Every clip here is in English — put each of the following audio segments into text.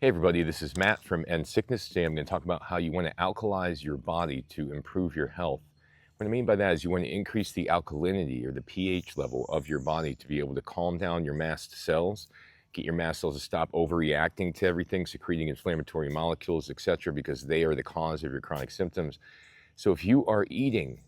Hey everybody, this is Matt from End Sickness. Today I'm going to talk about how you want to alkalize your body to improve your health. What I mean by that is you want to increase the alkalinity or the pH level of your body to be able to calm down your mast cells, get your mast cells to stop overreacting to everything, secreting inflammatory molecules, etc., because they are the cause of your chronic symptoms. So if you are eating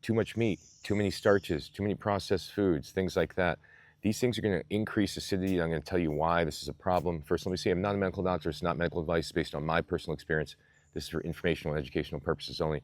too much meat, too many starches, too many processed foods, things like that, these things are going to increase acidity. I'm going to tell you why this is a problem. First, let me say I'm not a medical doctor. It's not medical advice based on my personal experience. This is for informational and educational purposes only.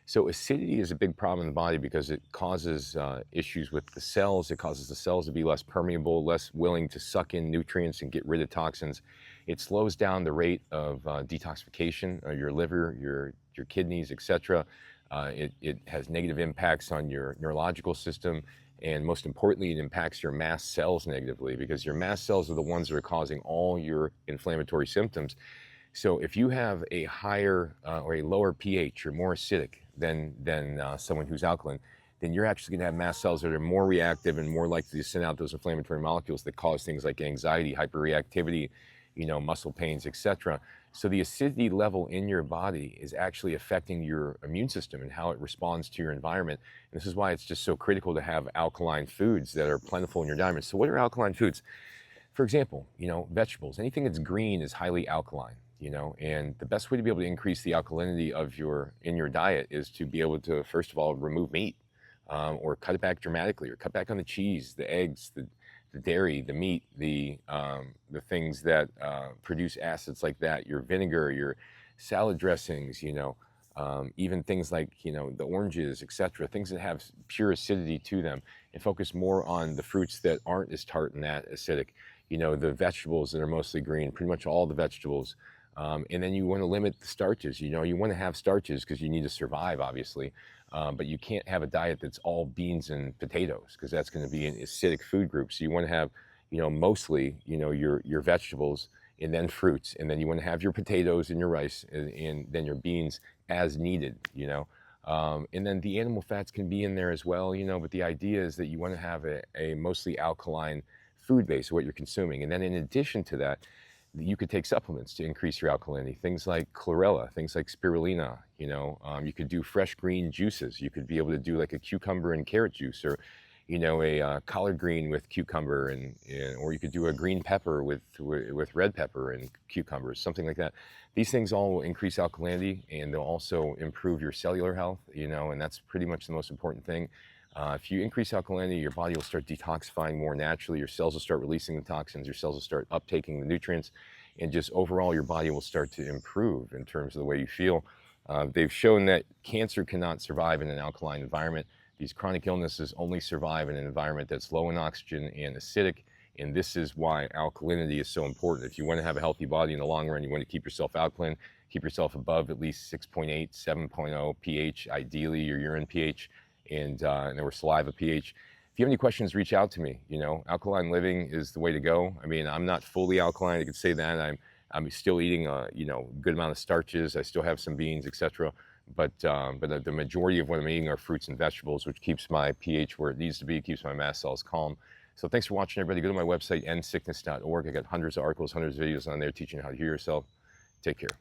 So acidity is a big problem in the body because it causes issues with the cells. It causes the cells to be less permeable, less willing to suck in nutrients and get rid of toxins. It slows down the rate of detoxification of your liver, your kidneys, etc. It has negative impacts on your neurological system. And most importantly, it impacts your mast cells negatively because your mast cells are the ones that are causing all your inflammatory symptoms. So if you have a higher or a lower pH, you're more acidic than someone who's alkaline, then you're actually going to have mast cells that are more reactive and more likely to send out those inflammatory molecules that cause things like anxiety, hyperreactivity, muscle pains, etc. So the acidity level in your body is actually affecting your immune system and how it responds to your environment. And this is why it's just so critical to have alkaline foods that are plentiful in your diet. So what are alkaline foods? For example, vegetables, anything that's green is highly alkaline, and the best way to be able to increase the alkalinity in your diet is to be able to, first of all, remove meat, or cut it back dramatically, or cut back on the cheese, the eggs, the dairy, the meat, the things that produce acids like that, your vinegar, your salad dressings, even things like, the oranges, etc., things that have pure acidity to them, and focus more on the fruits that aren't as tart and that acidic, the vegetables that are mostly green, pretty much all the vegetables. And then you want to limit the starches. You want to have starches because you need to survive, obviously. But you can't have a diet that's all beans and potatoes because that's going to be an acidic food group. So you want to have, mostly, your vegetables and then fruits. And then you want to have your potatoes and your rice and then your beans as needed, and then the animal fats can be in there as well, but the idea is that you want to have a mostly alkaline food base, what you're consuming. And then in addition to that, you could take supplements to increase your alkalinity, things like chlorella, things like spirulina. You could do fresh green juices. You could be able to do like a cucumber and carrot juice, or a collard green with cucumber, or you could do a green pepper with red pepper and cucumbers, something like that. These things all will increase alkalinity, and they'll also improve your cellular health, and that's pretty much the most important thing. If you increase alkalinity, your body will start detoxifying more naturally. Your cells will start releasing the toxins. Your cells will start uptaking the nutrients, and just overall, your body will start to improve in terms of the way you feel. They've shown that cancer cannot survive in an alkaline environment. These chronic illnesses only survive in an environment that's low in oxygen and acidic, and this is why alkalinity is so important. If you want to have a healthy body in the long run, you want to keep yourself alkaline, keep yourself above at least 6.8, 7.0 pH, ideally your urine pH, and or saliva pH. If you have any questions, reach out to me. Alkaline living is the way to go. I mean, I'm not fully alkaline, I could say that. I'm still eating a good amount of starches. I still have some beans, etc. But the majority of what I'm eating are fruits and vegetables, which keeps my pH where it needs to be, keeps my mast cells calm. So thanks for watching, everybody. Go to my website, endsickness.org. I got hundreds of articles, hundreds of videos on there teaching you how to heal yourself. Take care.